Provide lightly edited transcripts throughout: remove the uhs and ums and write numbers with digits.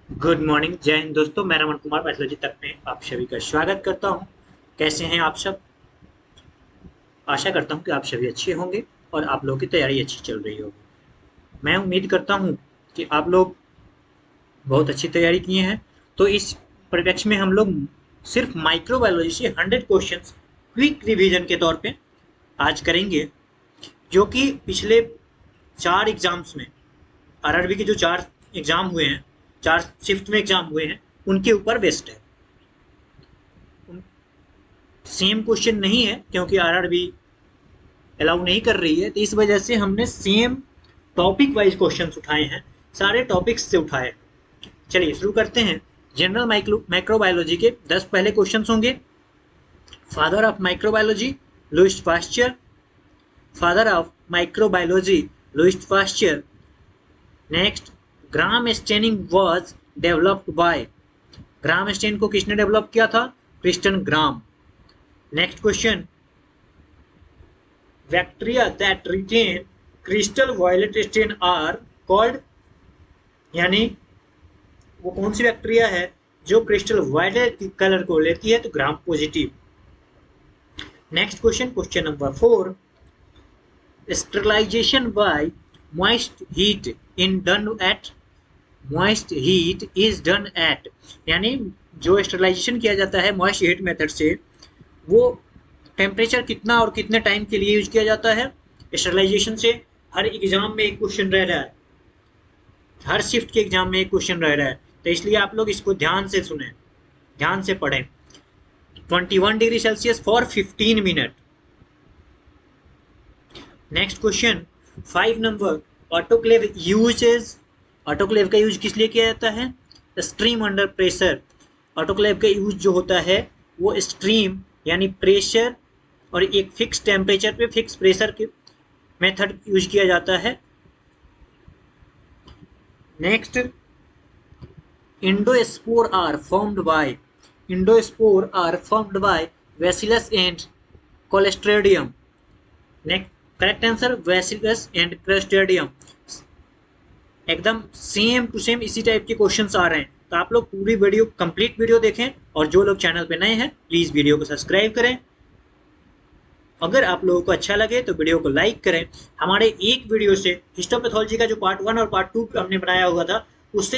Good morning, जय हिंद दोस्तों। मैं रमन कुमार पैथोलॉजी तक में आप सभी का स्वागत करता हूं। कैसे हैं आप सब? आशा करता हूं कि आप सभी अच्छे होंगे और आप लोगों की तैयारी अच्छी चल रही होगी। मैं उम्मीद करता हूं कि आप लोग बहुत अच्छी तैयारी किए हैं। तो इस परिप्रेक्ष्य में हम लोग सिर्फ माइक्रोबायोलॉजी से 100 क्वेश्चंस क्विक रिवीजन के तौर पे आज करेंगे, जो कि पिछले 4 एग्जाम्स में आरआरबी के जो 4 एग्जाम हुए हैं, 4 शिफ्ट में एग्जाम हुए हैं, उनके ऊपर बेस्ड है। सेम क्वेश्चन नहीं है क्योंकि आरआरबी अलाउ नहीं कर रही है, तो इस वजह से हमने सेम टॉपिक वाइज क्वेश्चंस उठाए हैं, सारे टॉपिक्स से उठाए। चलिए शुरू करते हैं। जनरल माइक्रोबायोलॉजी के 10 पहले क्वेश्चंस होंगे। Father of microbiology Louis Pasteur. Father of microbiology Louis Pasteur. Next, gram staining was developed by. Gram stain को किसने डेवलप किया था? Christian Gram. Next question, bacteria that retain crystal violet stain are called, यानी वो कौन सी bacteria है जो crystal violet colour को लेती है? तो gram positive. Next question, question number 4, sterilization by moist heat in done at moist heat is done at, यानी जो स्टरलाइजेशन किया जाता है मॉइस्ट हीट मेथड से, वो टेम्परेचर कितना और कितने टाइम के लिए यूज किया जाता है? स्टरलाइजेशन से हर एग्जाम में एक क्वेश्चन रह रहा है, हर शिफ्ट के एग्जाम में एक क्वेश्चन रह रहा है, तो इसलिए आप लोग इसको ध्यान से सुने, ध्यान से पढ़ें। 21 degree Celsius for 15 minute. Next question 5 number, autoclave uses. Autoclave का यूज किस लिए किया जाता है? Stream under pressure. ऑटोक्लेव का यूज जो होता है वो स्ट्रीम यानी प्रेशर और एक फिक्स टेम्परेचर पे फिक्स प्रेशर के मेथड यूज किया जाता है। Next, endospore are formed by. Endospore are formed by bacillus and clostridium. Next, correct answer bacillus and clostridium. एकदम सेम टू सेम इसी टाइप के क्वेश्चंस आ रहे हैं, तो आप लोग पूरी वीडियो कंप्लीट वीडियो देखें, और जो लोग चैनल पे नए हैं प्लीज वीडियो को सब्सक्राइब करें। अगर आप लोगों को अच्छा लगे तो वीडियो को लाइक करें। हमारे एक वीडियो से हिस्टोपैथोलॉजी का जो पार्ट 1 और पार्ट 2 हमने बनाया हुआ था, उससे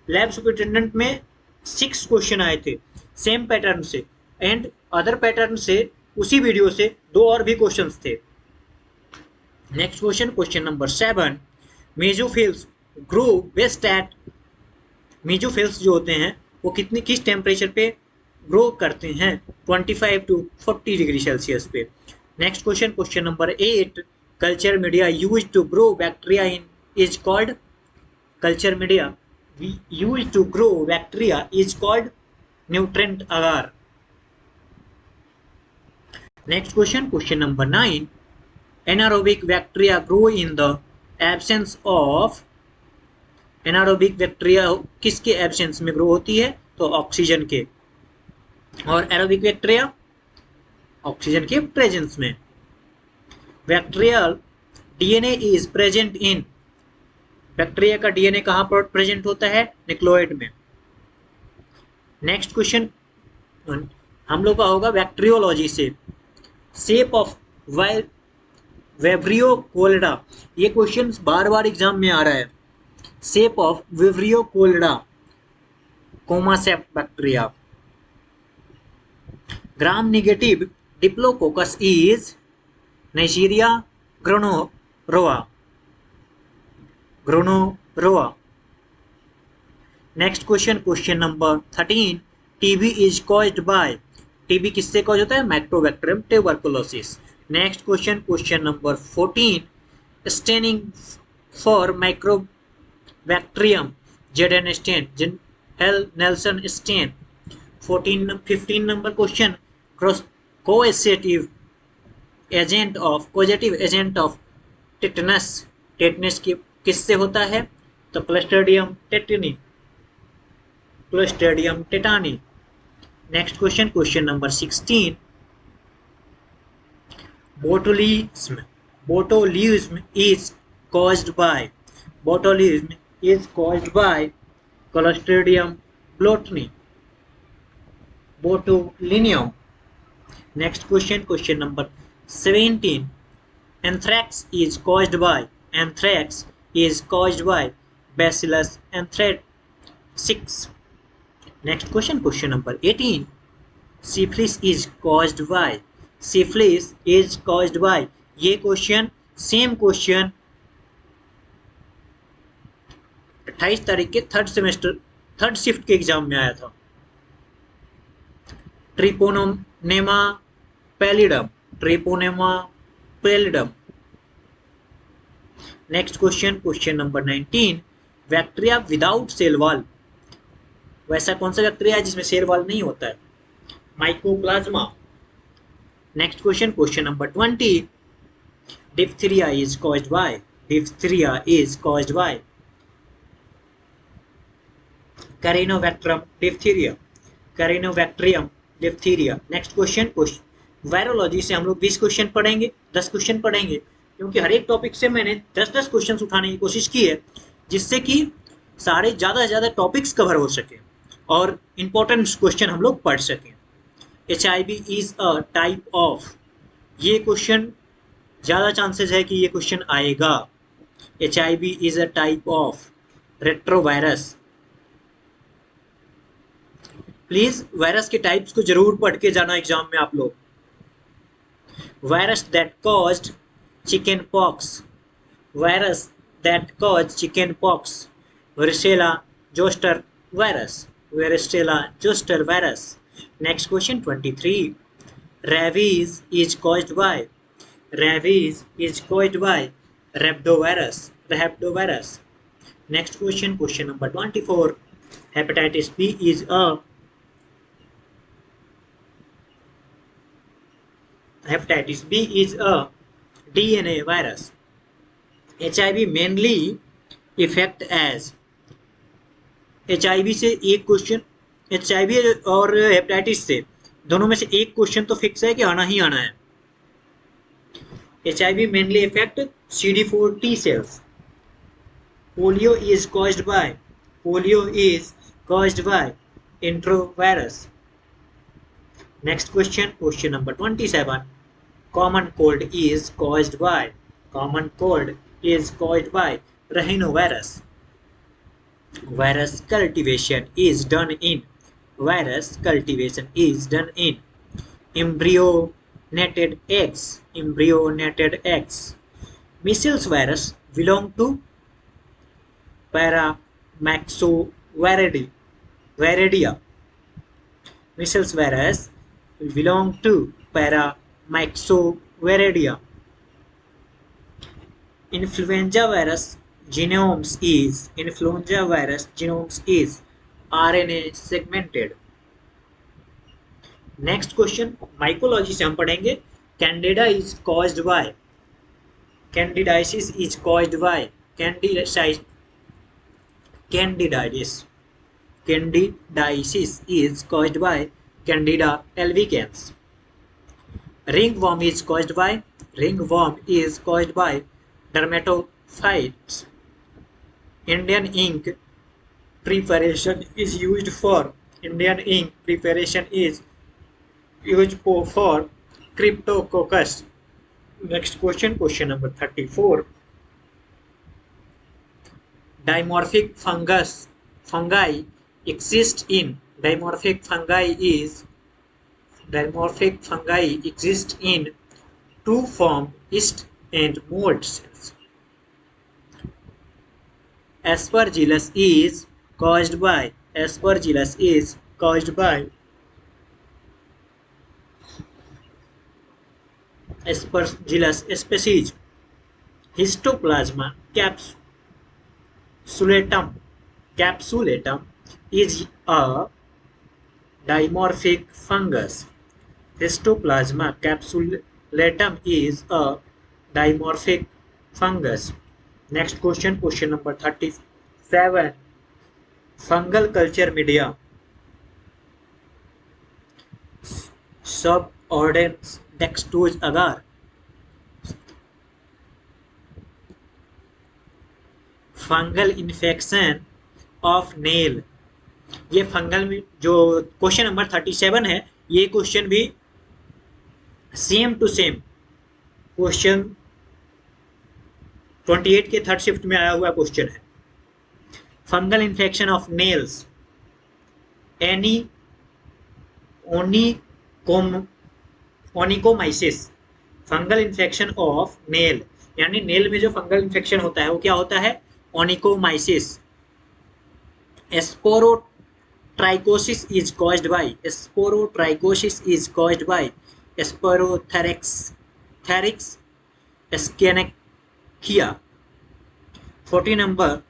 लैब सुपरिटेंडेंट में 6 क्वेश्चन आए थे सेम पैटर्न से, एंड अदर पैटर्न से उसी वीडियो से 2 और भी क्वेश्चंस थे। Next question, question number 7, mesophiles grow best at. Mesophiles जो होते हैं वो किस टेम्परेचर पे ग्रो करते हैं? 25 टू 40 डिग्री सेल्सियस पे। Next question, question number 8, culture media use to grow bacteria in is called. Culture media use to grow bacteria is called nutrient agar. Next question, question number 9, anaerobic bacteria grow in the absence of. Anaerobic bacteria किसके absence में grow होती है? तो oxygen के। और aerobic bacteria oxygen के presence में। Bacterial DNA is present in. Bacteria का डीएनए कहां पर प्रेजेंट होता है? न्यूक्लियोइड में। नेक्स्ट क्वेश्चन हम लोग का होगा बैक्टीरियोलॉजी से। शेप ऑफ वेब्रियो कोलिडा। ये क्वेश्चन बार बार एग्जाम में आ रहा है। शेप ऑफ विब्रियो कोलिडा, comma shaped bacteria. Gram negative diplococcus is Neisseria gonorrhoeae. Gonorrhoeae. Next question, question number 13, TB is caused by. TB किससे कॉज होता है? Mycobacterium tuberculosis. Next question, question number 14, staining for mycobacterium जेडन stain, Neelsen stain. 15 number question, causative agent of tetanus. Tetanus किससे होता है? तो Clostridium tetani, Clostridium tetani. Next question, question number 16, botulism. Botulism is caused by। Botulism is caused by Clostridium blotni, botulinum. Next question, question number 17. Anthrax is caused by Bacillus anthracis. Next question, question number 18. Syphilis is caused by ये question same question 28 तारीख के third shift के exam में आया था। Treponema pallidum. Next question, question number 19. Bacteria without cell wall, वैसा कौन सा बैक्टीरिया है जिसमें सेल वॉल नहीं होता है? Mycoplasma. Next question, question number 20. Diphtheria is caused by corynebacterium diphtheriae. Next question, virology से हम लोग 20 क्वेश्चन पढ़ेंगे, 10 क्वेश्चन पढ़ेंगे, क्योंकि हर एक टॉपिक से मैंने 10-10 क्वेश्चन उठाने की कोशिश की है, जिससे कि सारे ज़्यादा से ज़्यादा टॉपिक्स कवर हो सके और इम्पोर्टेंट क्वेश्चन हम लोग पढ़ सकें। HIV is a type of, ये क्वेश्चन ज़्यादा चांसेस है कि ये क्वेश्चन आएगा। HIV is a type of retrovirus. Please virus के टाइप्स को जरूर पढ़ के जाना एग्जाम में आप लोग। Virus that caused chicken pox, varicella zoster virus। Next question 23. Rabies is caused by rhabdovirus। Next question, question number 24. Hepatitis B is a DNA virus। HIV mainly affect as, HIV से एक question, HIV और hepatitis से दोनों में से एक question तो fix है कि आना ही आना है। HIV mainly affect CD4 T cells। Polio is caused by enterovirus। Next question, question number 27. Common cold is caused by rhinovirus। Virus cultivation is done in embryonated eggs। Measles virus belong to Paramyxoviridia। Measles virus belong to Paramyxoviridia। Influenza virus genomes is RNA segmented। Next question mycology से हम पढ़ेंगे candidiasis is caused by Candida albicans. Ringworm is caused by dermatophytes. Indian ink preparation is used for Cryptococcus। Next question, question number 34. Dimorphic fungi exist in true form, yeast and mold cells। Aspergillus is caused by Aspergillus species। Histoplasma capsulatum is a dimorphic fungus। Histoplasma capsulatum is a dimorphic fungus। Next question, question number 37. Fungal culture media। Subordens dextrose agar। Fungal infection of nail. ये fungal में जो question number 37 है, ये question भी same to same question 28 के third shift में आया हुआ क्वेश्चन है। Fungal infection of nails, any ओनिकोम onychomycosis. Fungal infection of nail, यानी नेल में जो फंगल इन्फेक्शन होता है वो क्या होता है? ओनिकोमाइसिस। Sporotrichosis is caused by Sporothrix escherichia. 40 number,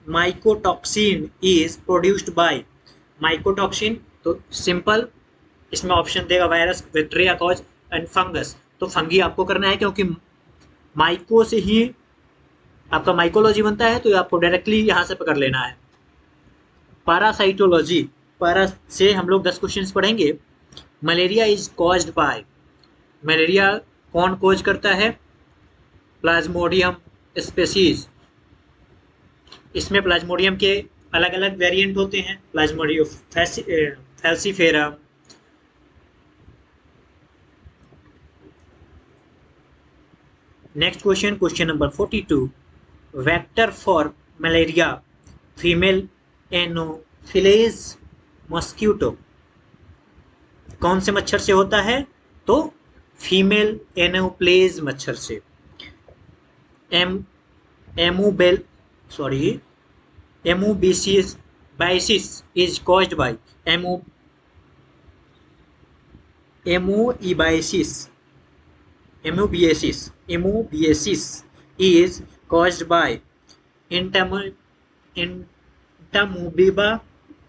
mycotoxin is produced by। mycotoxin तो सिंपल इसमें ऑप्शन देगा virus, bacteria cause and fungus. तो फंगी आपको करना है क्योंकि माइको से ही आपका माइकोलॉजी बनता है, तो आपको डायरेक्टली यहाँ से पकड़ लेना है। पैरासाइटोलॉजी, पैरा से हम लोग 10 क्वेश्चंस पढ़ेंगे। Malaria is caused bye, malaria कौन कॉज करता है? Plasmodium species. इसमें प्लाज्मोडियम के अलग अलग वेरिएंट होते हैं, plasmodium falciparum, next question, question number 42, vector for malaria female anopheles mosquito. कौन से मच्छर से होता है? तो फीमेल एनोप्लेज मच्छर से। Amoebiasis is caused by amoebiasis is caused by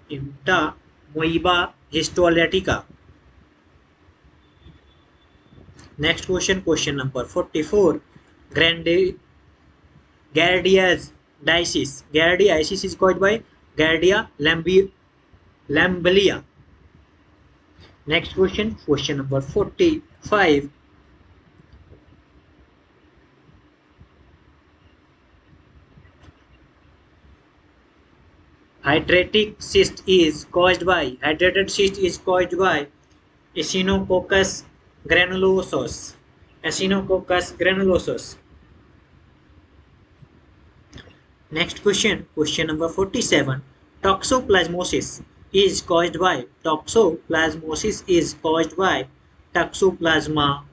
entamoeba histolytica. Next question, question number 44, Gardiasis is caused by Gardia lambelia. Next question, question number 45, hydrated cyst is caused by Echinococcus granulosus. Next question, question number 47, toxoplasmosis is caused by Toxoplasma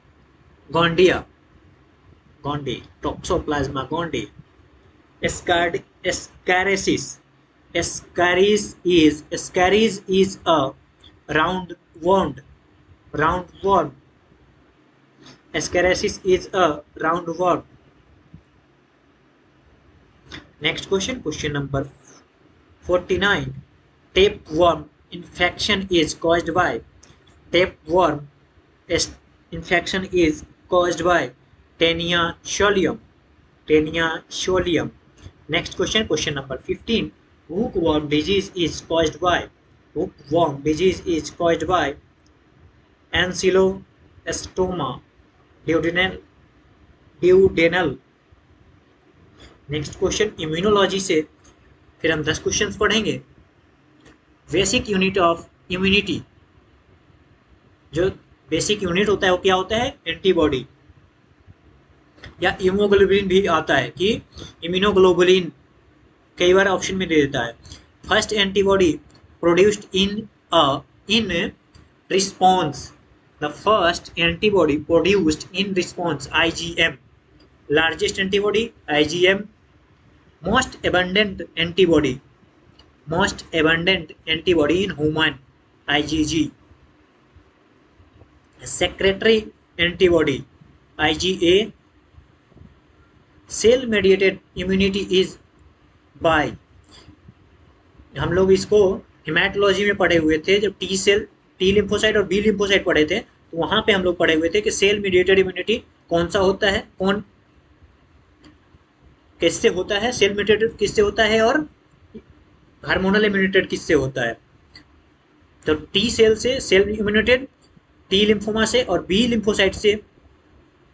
gondii. Toxoplasma gondii. Ascaris is a roundworm. Ascaris is a roundworm. Next question, question number 49, tapeworm infection is caused by Taenia solium. Next question, question number 15, hookworm disease is caused by Ancylostoma duodenal. Next question, immunology से फिर हम 10 questions पढ़ेंगे। Basic unit of immunity, जो basic unit होता है वो क्या होता है? एंटीबॉडी या इमोग्लोबिन भी आता है कि इम्यूनोग्लोबुलिन कई बार ऑप्शन में दे देता है। First antibody produced in response, the first antibody produced in response IgM, largest antibody IgM, most abundant antibody in human IgG, secretory antibody IgA, cell mediated immunity is by, हम लोग इसको haematology में पढ़े हुए थे जब टी लिम्फोसाइट और B lymphocyte पढ़े थे, तो वहां पे हम लोग पढ़े हुए थे कि सेल मीडिएटेड इम्यूनिटी कौन सा होता है, कौन किससे होता है, सेल मीडिएटेड किससे होता है और हार्मोनल इम्यूनिटेड किससे होता है। तो टी सेल से सेल इम्यूनिटेड, टी लिम्फोमा से और बी लिम्फोसाइट से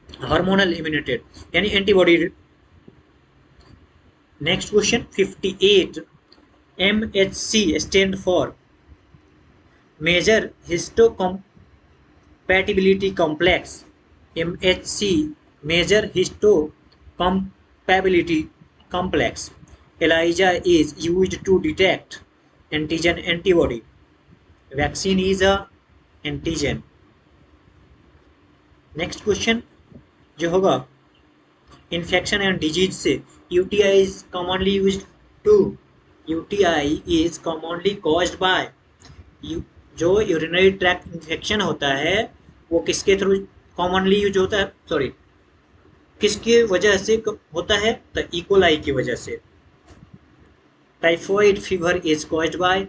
हार्मोनल इम्यूनिटेड यानी antibody. Next question 58, MHC stand for Major Histocompatibility Complex. MHC Major Histocompatibility Complex. ELISA is used to detect antigen antibody. Vaccine is a antigen. Next question जो होगा infection and disease से UTI is commonly used to UTI is commonly caused by जो urinary tract infection होता है वो किसके through commonly use होता है, सॉरी किसकी वजह से होता है, तो इकोलाई की वजह से. Typhoid fever is caused bye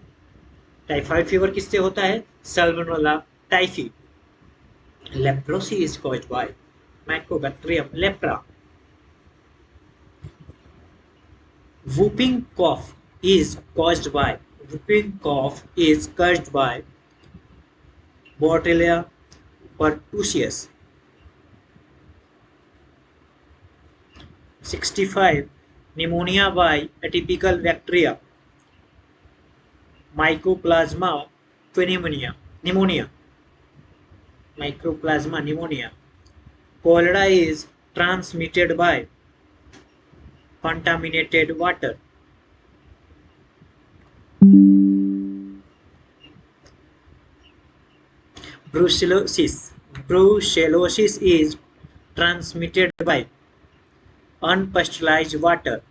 typhoid fever किससे होता है, Salmonella typhi. Leprosy is caused by Mycobacterium lepra. Whooping cough is caused by Bordetella pertussis. 65. Pneumonia by atypical bacteria. Mycoplasma pneumonia. Mycoplasma pneumonia. Cholera is transmitted by contaminated water. Brucellosis is transmitted by unpasteurized water.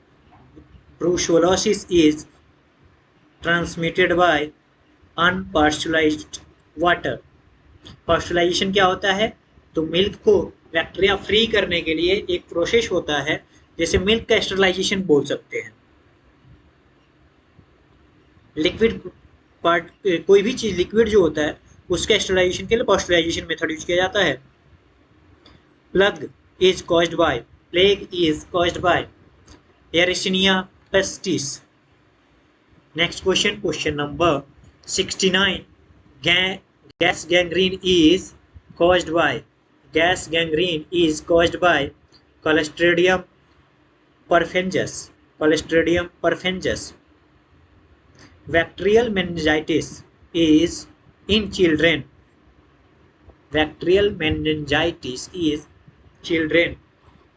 Brucellosis is transmitted by unpasteurized water. Pasteurisation क्या होता है, तो milk को bacteria free करने के लिए एक process होता है जैसे मिल्क का स्टरलाइजेशन बोल सकते हैं. लिक्विड पार्ट कोई भी चीज लिक्विड जो होता है उसका स्टरलाइजेशन के लिए पास्चुराइजेशन मेथड यूज किया जाता है. Plague is caused by yersinia pestis. Next question number 69. Gas gangrene is caused by Clostridium perfringens. Bacterial meningitis is in children.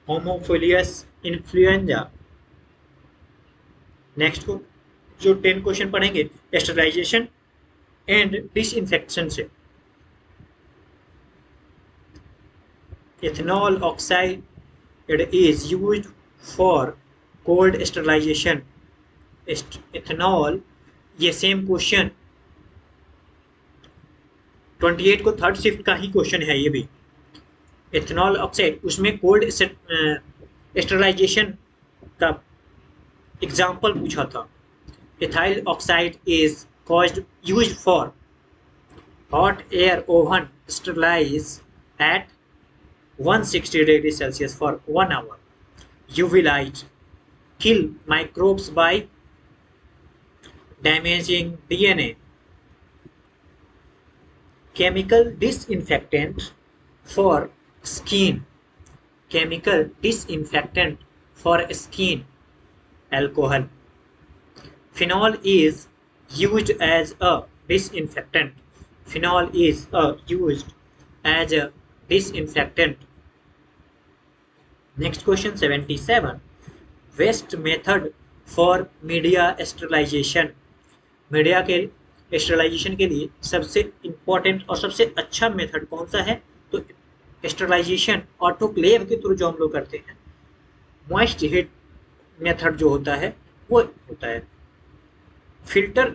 Haemophilus influenza. Next को जो 10 क्वेश्चन पढ़ेंगे स्टरलाइजेशन एंड डिसइंफेक्शन से. Ethanol oxide is used for cold sterilization. Ethanol, ये same question 28 को third shift का ही question है ये भी. इथेनॉल ऑक्साइड उसमें कोल्ड स्टरलाइजेशन का एग्जाम्पल पूछा था. Ethyl oxide is used for hot air oven sterilize at 160 degrees Celsius for 1 hour. UV light kill microbes by damaging DNA. Chemical disinfectant for skin. Alcohol. Phenol is used as a disinfectant. Next question 77. Best method for media sterilization. Media के sterilization के लिए सबसे important और सबसे अच्छा method कौन सा है, तो स्टरलाइजेशन ऑटोक्लेव के थ्रू जो हम लोग करते हैं, मॉइस्ट हीट मेथड जो होता है वो होता है. Filter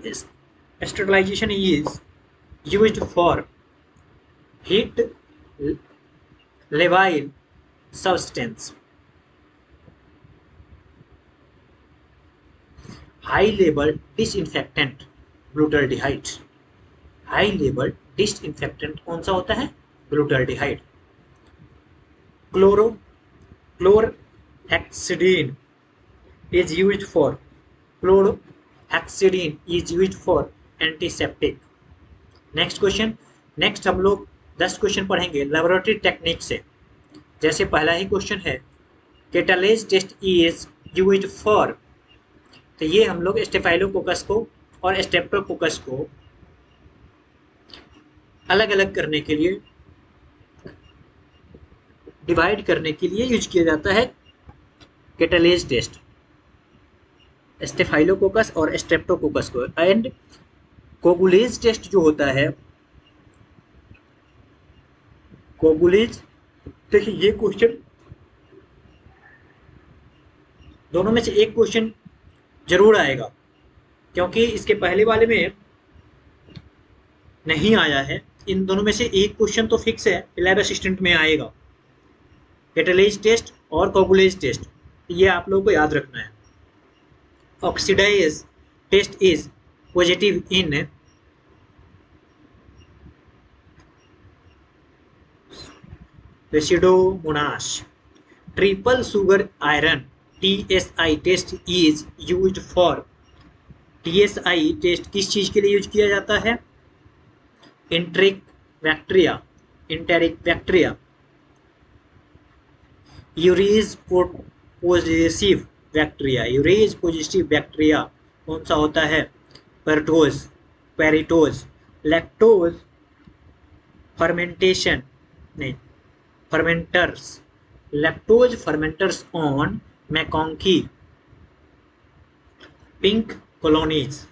sterilization is used for heat labile substance. High level disinfectant butadiene. High level disinfectant कौन सा होता है, butadiene. Chlorhexidine is used for antiseptic. Next हम लोग 10 क्वेश्चन पढ़ेंगे लेबोरेटरी टेक्निक से. जैसे पहला ही क्वेश्चन है, catalase test is used for तो ये हम लोग स्टेफाइलोकोकस को और स्ट्रेप्टोकोकस को अलग अलग करने के लिए, डिवाइड करने के लिए यूज किया जाता है कैटालेज टेस्ट, स्टेफाइलोकोकस और स्ट्रेप्टोकोकस को। एंड कोगुलेज टेस्ट जो होता है, कोगुलेज, देखिए ये क्वेश्चन दोनों में से एक क्वेश्चन जरूर आएगा, क्योंकि इसके पहले वाले में नहीं आया है। इन दोनों में से एक क्वेश्चन तो फिक्स है, लैब असिस्टेंट में आएगा, कैटालेज टेस्ट और कोगुलेज टेस्ट, ये आप लोगों को याद रखना है। Oxidase test is positive in pseudomonas. Triple sugar iron TSI test is used for. TSI test किस चीज के लिए यूज किया जाता है? Enteric bacteria, urease positive bacteria कौन सा होता है? पेरिटोज। Lactose fermenters, lactose fermenters on MacConkey pink colonies.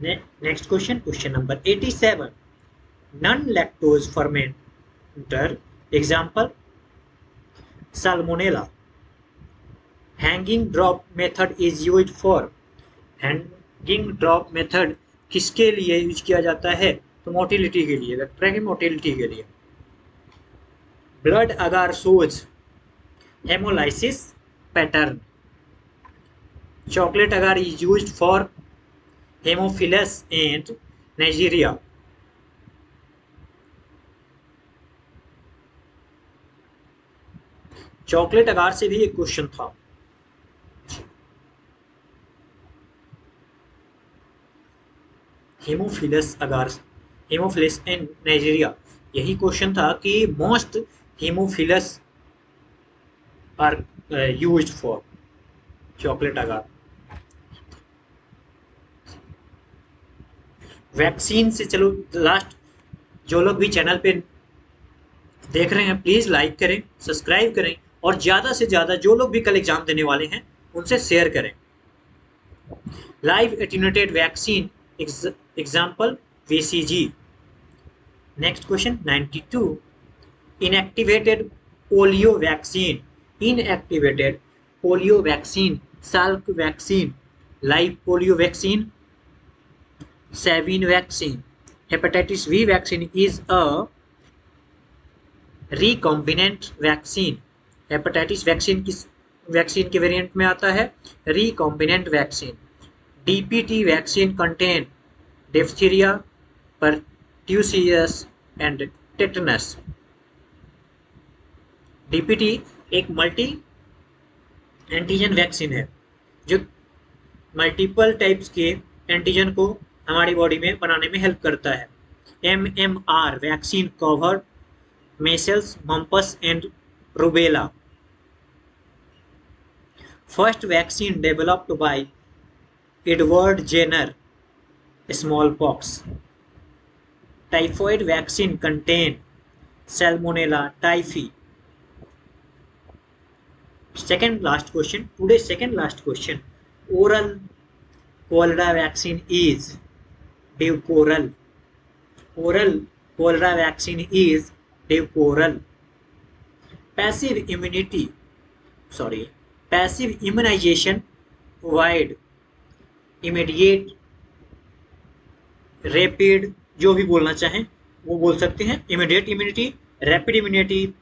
Next question, question number 87, non lactose fermenter example salmonella. Hanging drop method is used for. Hanging drop method किसके लिए use किया जाता है? तो मोटिलिटी के लिए, वेक्टर की मोटिलिटी के लिए। Blood agar shows haemolysis pattern. Chocolate agar is used for haemophilus and Neisseria. Chocolate agar से भी एक क्वेश्चन था। Haemophilus agar, haemophilus and Neisseria, यही क्वेश्चन था कि most haemophilus are used for chocolate agar. Vaccine से चलो लास्ट, जो लोग भी चैनल पे देख रहे हैं प्लीज लाइक करें, सब्सक्राइब करें, और ज्यादा से ज्यादा जो लोग भी कल एग्जाम देने वाले हैं उनसे शेयर करें। Live attenuated vaccine example VCG। Next question 92, inactivated polio vaccine. Inactivated polio vaccine, Salk vaccine, live polio vaccine, Sabin vaccine. Hepatitis V vaccine is a recombinant vaccine. Hepatitis vaccine किस vaccine के variant में आता है? Recombinant vaccine. DPT vaccine contain diphtheria, pertussis and tetanus. DPT एक multi antigen vaccine है जो multiple types के antigen को हमारी बॉडी में बनाने में हेल्प करता है। MMR vaccine cover measles, mumps and rubella. First vaccine developed by Edward Jenner, smallpox. Typhoid vaccine contain Salmonella typhi. Second last question, today's second last question. Oral cholera vaccine is Deocoral. Oral cholera vaccine is Deocoral. Passive immunization provide immediate, rapid, जो भी बोलना चाहें वो बोल सकते हैं, immediate immunity, rapid immunity.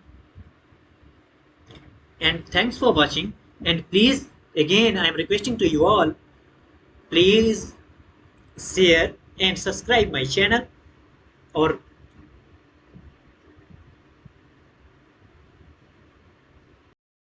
And thanks for watching, and please again I am requesting to you all, please share and subscribe my channel, और